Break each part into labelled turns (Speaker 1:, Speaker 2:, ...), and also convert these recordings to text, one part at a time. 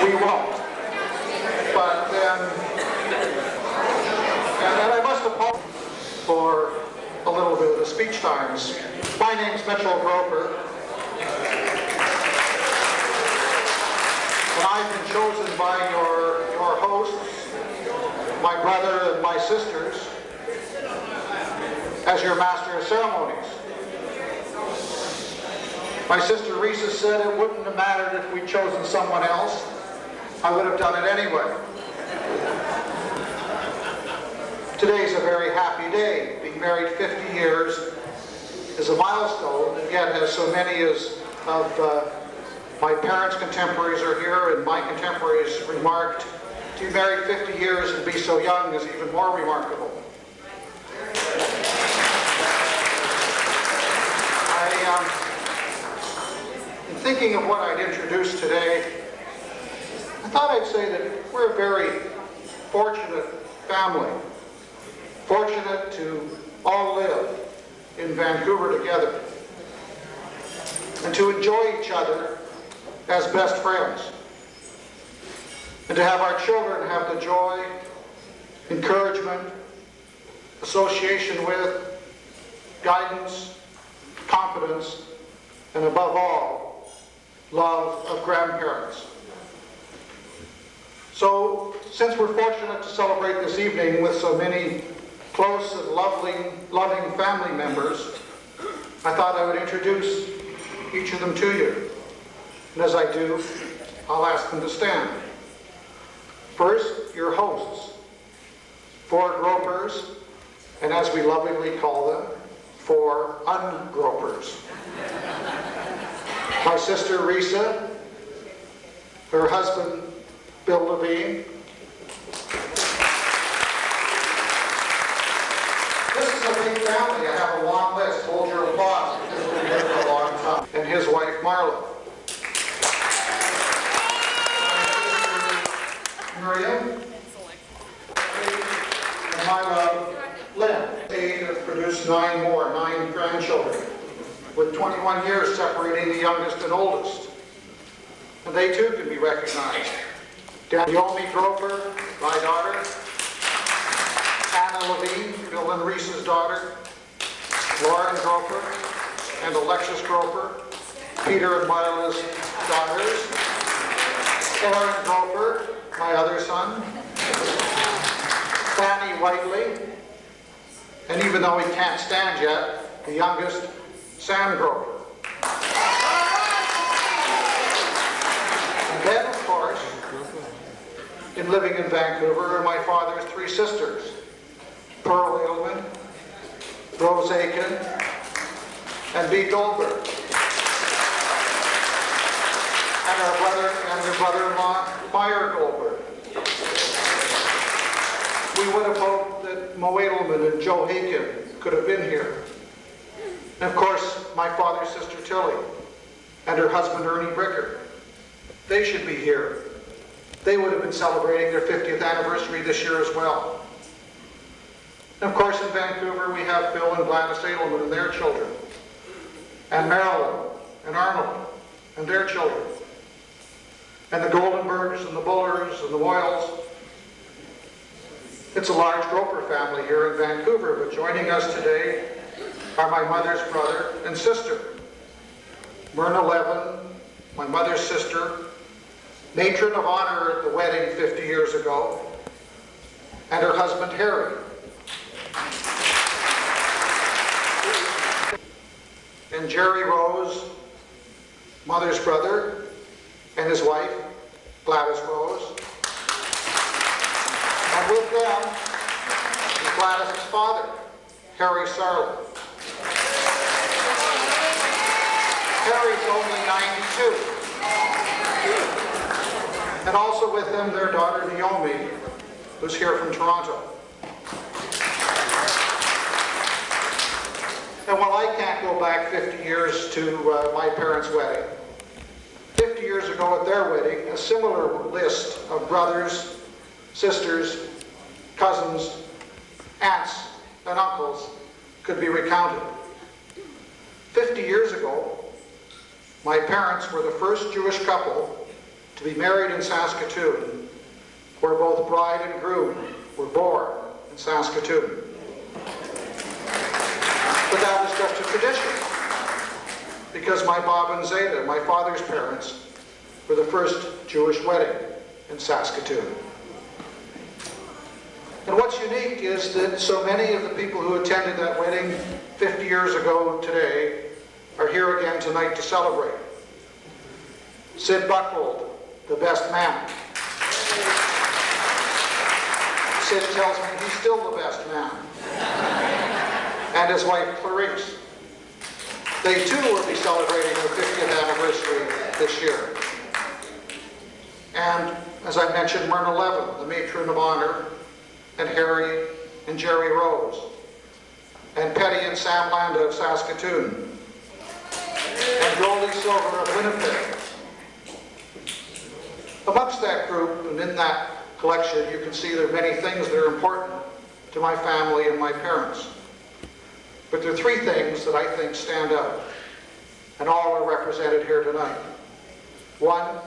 Speaker 1: We won't. But and I must apologize for a little bit of the speech times. My name's Mitchell Groper, and I've been chosen by your hosts, my brother and my sisters, as your master of ceremonies. My sister Risa said it wouldn't have mattered if we'd chosen someone else. I would have done it anyway. Today's a very happy day. Being married 50 years is a milestone, and yet as so many as of my parents' contemporaries are here and my contemporaries remarked, to be married 50 years and be so young is even more remarkable. In thinking of what I'd introduce today, I thought I'd say that we're a very fortunate family. Fortunate to all live in Vancouver together and to enjoy each other as best friends, and to have our children have the joy, encouragement, association with, guidance, confidence, and above all, love of grandparents. So, since we're fortunate to celebrate this evening with so many close and loving family members, I thought I would introduce each of them to you. And as I do, I'll ask them to stand. First, your hosts, 4 gropers, and as we lovingly call them, 4 ungropers. My sister Risa, her husband Bill Levine. This is a big family. I have a long list. Hold your applause because we've been here for a long time. And his wife Marla. Miriam. And my love, Lynn. They have produced 9 grandchildren, with 21 years separating the youngest and oldest. And they too can be recognized. Naomi Groper, my daughter. Anna Levine, Bill and Reese's daughter. Lauren Groper and Alexis Groper, Peter and Marla's daughters. Aaron Groper, my other son. Fanny Whiteley, and even though he can't stand yet, the youngest, Sam Groper. And then, of course, in living in Vancouver are my father's 3 sisters, Pearl Hillman, Rose Aiken, and Bea Goldberg. And her brother-in-law, Meyer Goldberg. We would have hoped that Mo Edelman and Joe Haken could have been here. And of course, my father's sister Tilly and her husband Ernie Bricker. They should be here. They would have been celebrating their 50th anniversary this year as well. And of course, in Vancouver, we have Bill and Gladys Edelman and their children, and Marilyn and Arnold and their children, and the Goldenbergs and the Bullers and the Moyles. It's a large Groper family here in Vancouver, but joining us today are my mother's brother and sister, Myrna Levin, my mother's sister, matron of honor at the wedding 50 years ago, and her husband Harry. And Jerry Rose, mother's brother, and his wife, Gladys Rose. And with them is Gladys' father, Harry Sarlin. Harry's only 92. And also with them their daughter Naomi, who's here from Toronto. And while I can't go back 50 years to my parents' wedding, 50 years ago at their wedding, a similar list of brothers, sisters, cousins, aunts, and uncles could be recounted. 50 years ago, my parents were the first Jewish couple to be married in Saskatoon, where both bride and groom were born in Saskatoon. But that was just a tradition, because my Bob and Zeta, my father's parents, were the first Jewish wedding in Saskatoon. And what's unique is that so many of the people who attended that wedding 50 years ago today are here again tonight to celebrate. Sid Buchwald, the best man. Sid tells me he's still the best man. And his wife, Clarice. They too will be celebrating their 50th anniversary this year. And as I mentioned, Myrna Levin, the matron of honor, and Harry and Jerry Rose, and Petty and Sam Landa of Saskatoon, and Goldie Silver of Winnipeg. Amongst that group and in that collection, you can see there are many things that are important to my family and my parents. But there are three things that I think stand out, and all are represented here tonight. One,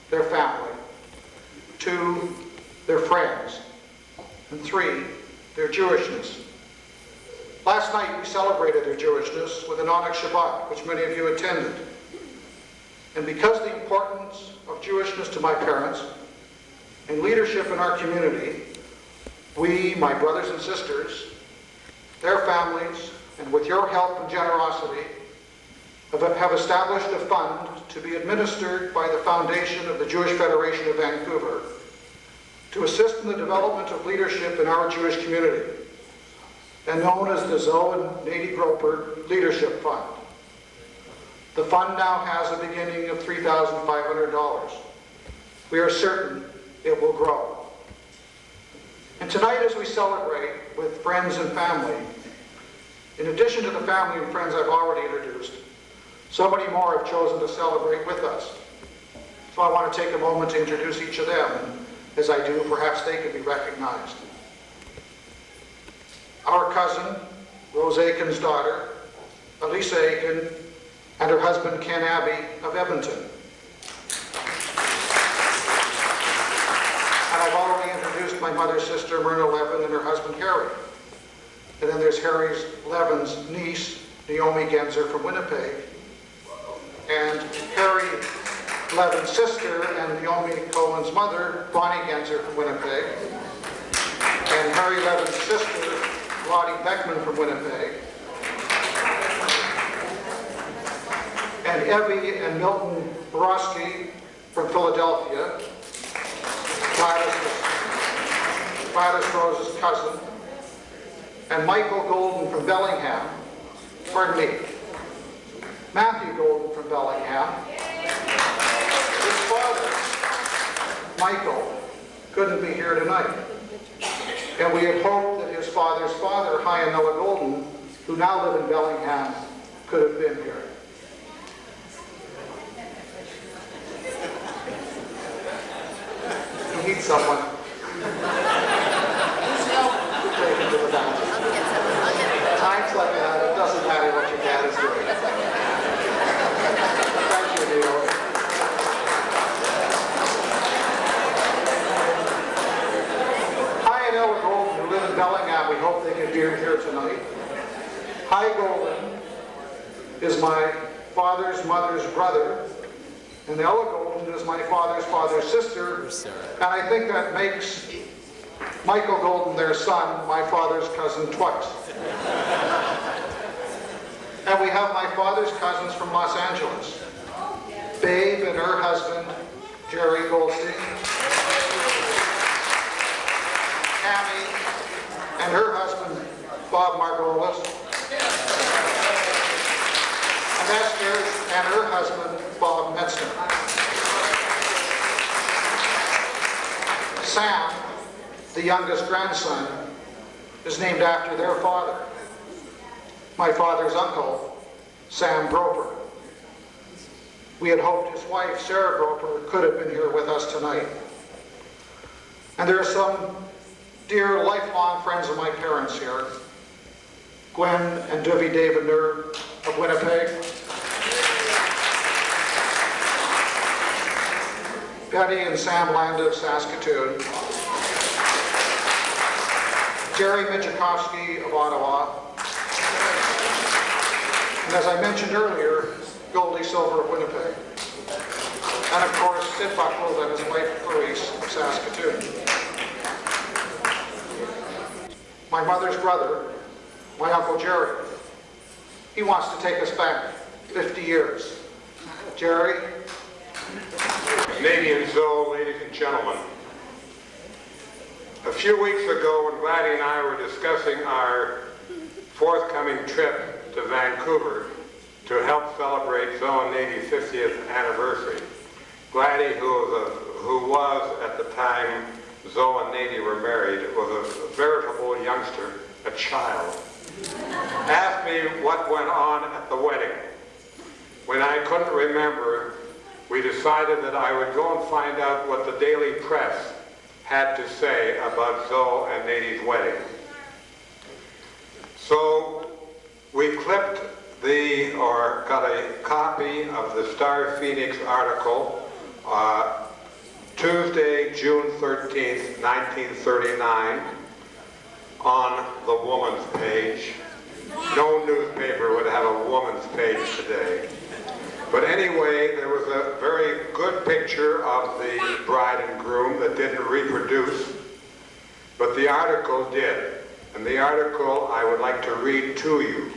Speaker 1: their family. Two, their friends. And three, their Jewishness. Last night we celebrated their Jewishness with an Onyx Shabbat, which many of you attended. And because the importance of Jewishness to my parents and leadership in our community, we, my brothers and sisters, their families, and with your help and generosity, have established a fund to be administered by the Foundation of the Jewish Federation of Vancouver to assist in the development of leadership in our Jewish community, and known as the Zoe Nate Leadership Fund. The fund now has a beginning of $3,500. We are certain it will grow. And tonight, as we celebrate with friends and family, in addition to the family and friends I've already introduced, so many more have chosen to celebrate with us. So I want to take a moment to introduce each of them, and as I do, perhaps they can be recognized. Our cousin, Rose Aiken's daughter, Elisa Aiken, and her husband, Ken Abbey of Edmonton. And I've already introduced my mother's sister, Myrna Levin, and her husband, Harry. And then there's Harry's Levin's niece, Naomi Genzer from Winnipeg, and Harry Levin's sister and Naomi Cohen's mother, Bonnie Genzer from Winnipeg, and Harry Levin's sister, Lottie Beckman from Winnipeg, and Evie and Milton Borowski from Philadelphia, Gladys Rose's cousin, and Michael Golden from Bellingham, pardon me, Matthew Golden from Bellingham. His father, Michael, couldn't be here tonight. And we had hoped that his father's father, High and Noah Golden, who now live in Bellingham, could have been here. You need someone. Take him to the bathroom. Times like that, it doesn't matter what your dad is doing. Thank you, Neil. Hi and Ella Golden, who live in Bellingham, we hope they can be here tonight. Hi Golden is my father's mother's brother, and Ella Golden is my father's sister, and I think that makes Michael Golden, their son, my father's cousin twice. And we have my father's cousins from Los Angeles, Babe and her husband, Jerry Goldstein, Tammy and her husband, Bob Margolis, and Esther and her husband, Bob Metzner. Sam, the youngest grandson, is named after their father, my father's uncle, Sam Groper. We had hoped his wife, Sarah Groper, could have been here with us tonight. And there are some dear lifelong friends of my parents here, Gwen and Dovie Davidner of Winnipeg, Betty and Sam Landa of Saskatoon, Jerry Michikowski of Ottawa, and as I mentioned earlier, Goldie Silver of Winnipeg, and of course Sid Buckland and his wife Clarice of Saskatoon. My mother's brother, my Uncle Jerry, he wants to take us back 50 years. Jerry?
Speaker 2: Canadian Zoe, ladies and gentlemen. A few weeks ago when Gladdy and I were discussing our forthcoming trip to Vancouver to help celebrate Zoe Nate's 50th anniversary, Gladdy, who was at the time Zoe and Nate were married, was a veritable youngster, a child, asked me what went on at the wedding. When I couldn't remember, we decided that I would go and find out what the daily press had to say about Zoe and Nate's wedding. So we clipped got a copy of the Star Phoenix article, Tuesday, June 13th, 1939, on the woman's page. No newspaper would have a woman's page today. But anyway, there was a very good picture of the bride and groom that didn't reproduce, but the article did. And the article I would like to read to you.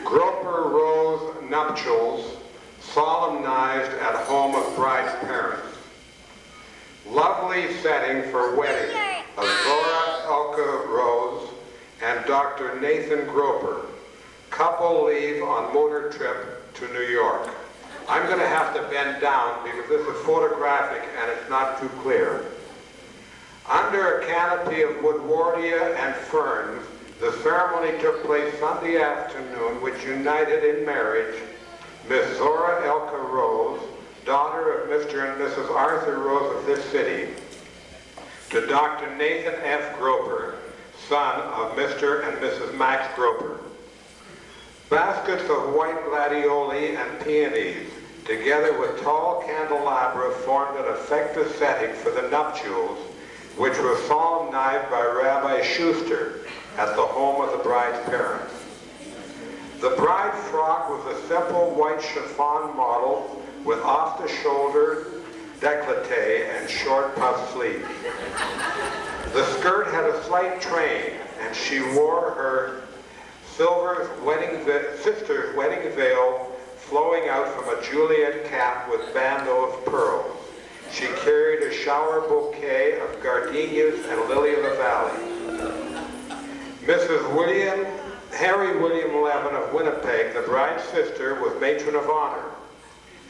Speaker 2: Groper Rose nuptials solemnized at home of bride's parents. Lovely setting for wedding of Zora Elka Rose and Dr. Nathan Groper. Couple leave on motor trip to New York. I'm going to have to bend down because this is photographic and it's not too clear. Under a canopy of woodwardia and ferns, the ceremony took place Sunday afternoon, which united in marriage Miss Zora Elka Rose, daughter of Mr. and Mrs. Arthur Rose of this city, to Dr. Nathan F. Groper, son of Mr. and Mrs. Max Groper. Baskets of white gladioli and peonies, together with tall candelabra, formed an effective setting for the nuptials, which were solemnized by Rabbi Schuster at the home of the bride's parents. The bride frock was a simple white chiffon model with off-the-shoulder décolleté and short puff sleeves. The skirt had a slight train, and she wore her sister's wedding veil flowing out from a Juliet cap with bandeau of pearls. She carried a shower bouquet of gardenias and lily of the valley. Mrs. Harry William Levin of Winnipeg, the bride's sister, was matron of honor,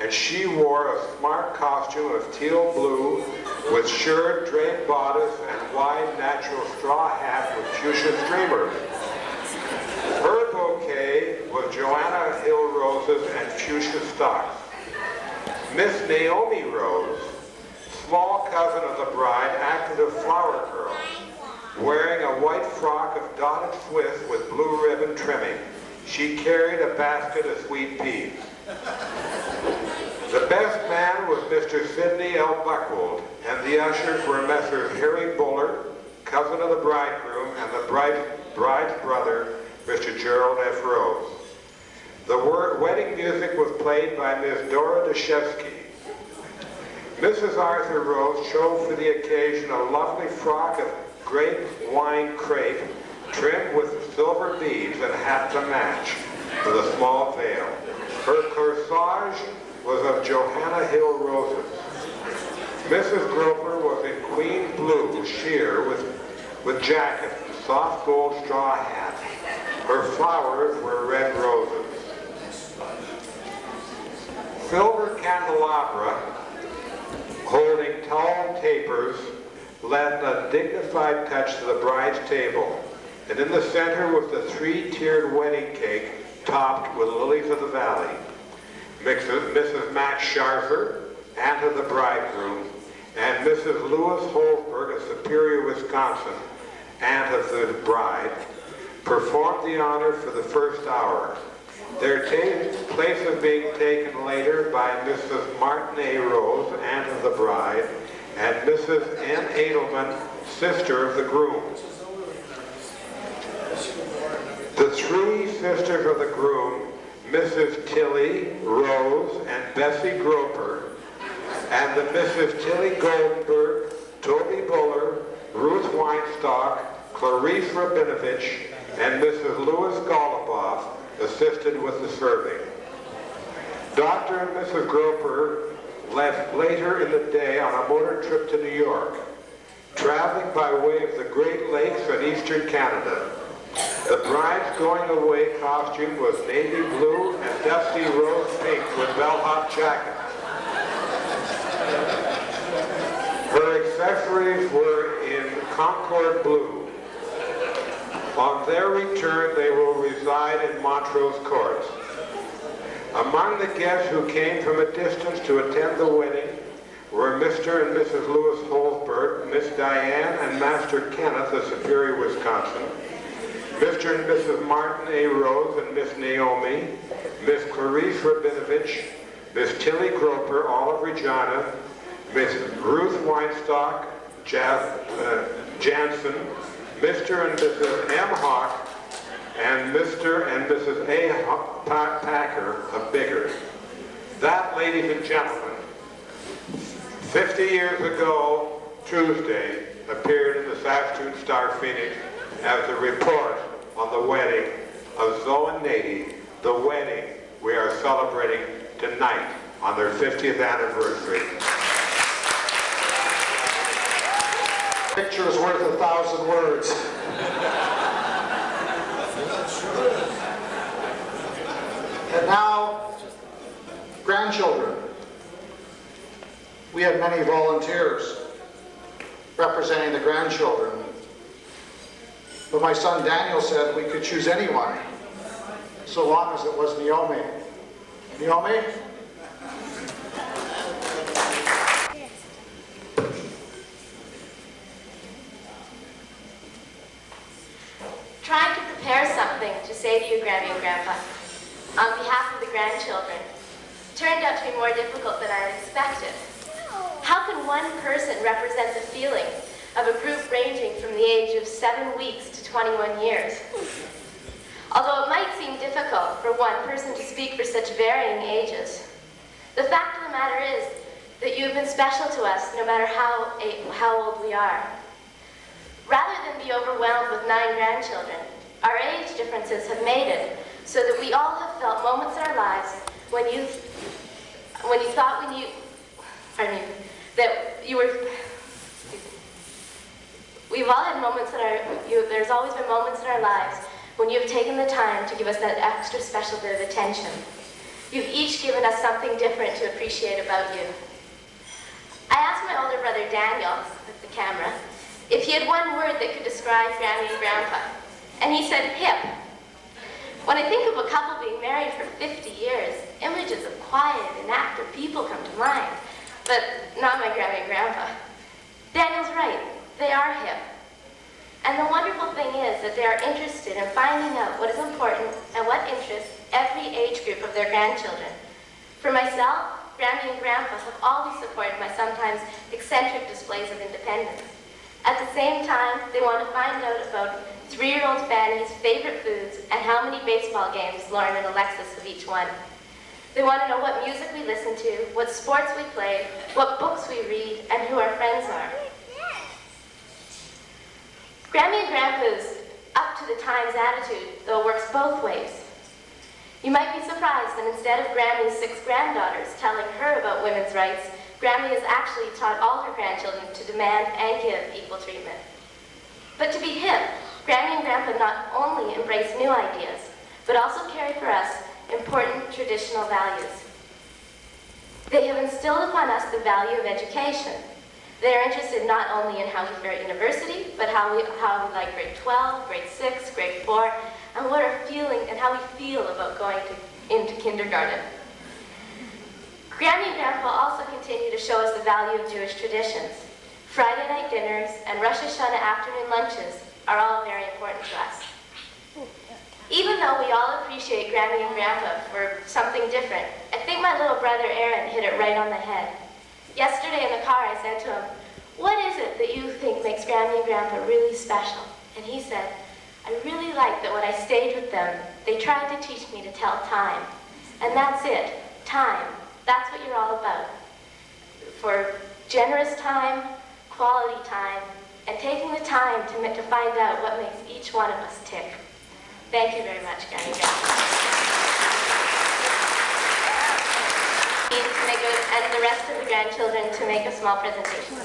Speaker 2: and she wore a smart costume of teal blue with shirred draped bodice and wide natural straw hat with fuchsia streamers. Her bouquet was Joanna Hill roses and fuchsia stocks. Miss Naomi Rose, small cousin of the bride, acted as flower girl, wearing a white frock of dotted Swiss with blue ribbon trimming. She carried a basket of sweet peas. The best man was Mr. Sidney L. Buckwold, and the ushers were Messrs. Harry Bullard, cousin of the bridegroom, and the bride's brother, Mr. Gerald F. Rose. The wedding music was played by Miss Dora Deshevsky. Mrs. Arthur Rose chose for the occasion a lovely frock of grape wine crepe trimmed with silver beads and hat to match with a small veil. Her corsage was of Johanna Hill roses. Mrs. Groper was in queen blue sheer with jacket and soft gold straw hat. Her flowers were red roses. Silver candelabra holding tall tapers lent a dignified touch to the bride's table, and in the center was the three-tiered wedding cake topped with lilies of the valley. Mrs. Max Scharfer, aunt of the bridegroom, and Mrs. Louis Holzberg of Superior, Wisconsin, aunt of the bride, performed the honor for the first hour. Their place was being taken later by Mrs. Martin A. Rose, aunt of the bride. and Mrs. N. Edelman, sister of the groom. The three sisters of the groom, Mrs. Tilly, Rose, and Bessie Groper, and the Mrs. Tilly Goldenberg, Toby Buller, Ruth Weinstock, Clarice Rabinovich, and Mrs. Louis Goluboff assisted with the serving. Dr. and Mrs. Groper left later in the day on a motor trip to New York, traveling by way of the Great Lakes and Eastern Canada. The bride's going away costume was navy blue and dusty rose pink with bellhop jacket. Her accessories were in Concord blue. On their return, they will reside in Montrose Courts. Among the guests who came from a distance to attend the wedding were Mr. and Mrs. Louis Holzberg, Miss Diane and Master Kenneth of Superior, Wisconsin, Mr. and Mrs. Martin A. Rose and Miss Naomi, Miss Clarice Rabinovich, Miss Tilly Groper, all of Regina, Miss Ruth Weinstock, Jansen, Mr. and Mrs. M. Hawk, and Mr. and Mrs. A. Packer of Bigger. That, ladies and gentlemen, 50 years ago, Tuesday, appeared in the Saskatoon Star-Phoenix as the report on the wedding of Zoe Nate, the wedding we are celebrating tonight on their 50th anniversary.
Speaker 1: Picture is worth 1,000 words. And now, grandchildren. We had many volunteers representing the grandchildren. But my son Daniel said we could choose anyone, so long as it was Naomi. Naomi?
Speaker 3: Trying to prepare something to say to you, Grammy and Grandpa, on behalf of the grandchildren, turned out to be more difficult than I had expected. How can one person represent the feelings of a group ranging from the age of 7 weeks to 21 years? Although it might seem difficult for one person to speak for such varying ages, the fact of the matter is that you have been special to us no matter how old we are. Rather than be overwhelmed with 9 grandchildren, our age differences have made it so that we all have felt moments in our lives when you thought we knew, that you were, we've all had moments in our, there's always been moments in our lives when you've taken the time to give us that extra special bit of attention. You've each given us something different to appreciate about you. I asked my older brother Daniel, with the camera, if he had one word that could describe Grammy and Grandpa, and he said hip. When I think of a couple being married for 50 years, images of quiet and active people come to mind, but not my Grammy and Grandpa. Daniel's right, they are hip. And the wonderful thing is that they are interested in finding out what is important and what interests every age group of their grandchildren. For myself, Grammy and Grandpa have always supported my sometimes eccentric displays of independence. At the same time, they want to find out about 3-year-old Fanny's favorite foods and how many baseball games Lauren and Alexis have each won. They want to know what music we listen to, what sports we play, what books we read, and who our friends are. Grammy and Grandpa's up-to-the-times attitude, though, works both ways. You might be surprised that instead of Grammy's 6 granddaughters telling her about women's rights, Grammy has actually taught all her grandchildren to demand and give equal treatment. But to be hip, Grammy and Grandpa not only embrace new ideas, but also carry for us important traditional values. They have instilled upon us the value of education. They are interested not only in how we fare at university, but how we like grade 12, grade 6, grade 4, and what our feeling and how we feel about going into kindergarten. Grammy and Grandpa also continue to show us the value of Jewish traditions. Friday night dinners and Rosh Hashanah afternoon lunches are all very important to us. Even though we all appreciate Grammy and Grandpa for something different, I think my little brother Aaron hit it right on the head. Yesterday in the car, I said to him, "What is it that you think makes Grammy and Grandpa really special?" And he said, "I really like that when I stayed with them, they tried to teach me to tell time. And that's it, time. That's what you're all about. For generous time, quality time, and taking the time to find out what makes each one of us tick." Thank you very much, Granny and Grandpa. And the rest of the grandchildren to make a small presentation.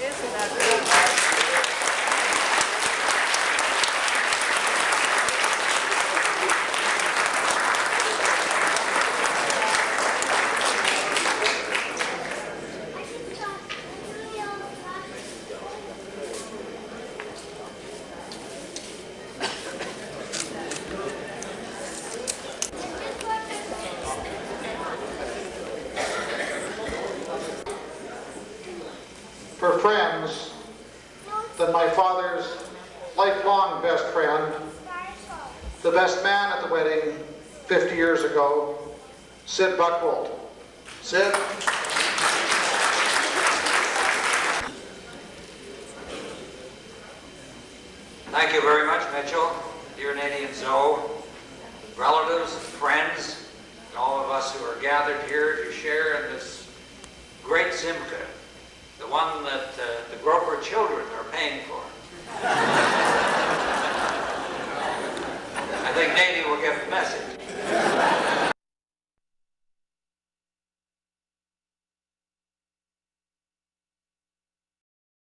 Speaker 4: Isn't that great?
Speaker 1: For friends, than my father's lifelong best friend, the best man at the wedding 50 years ago, Sid Buchwald. Sid?
Speaker 5: Thank you very much, Mitchell, dear Nate and Zoe, relatives, friends, and all of us who are gathered here to share in this great simcha, the one that the Groper children are paying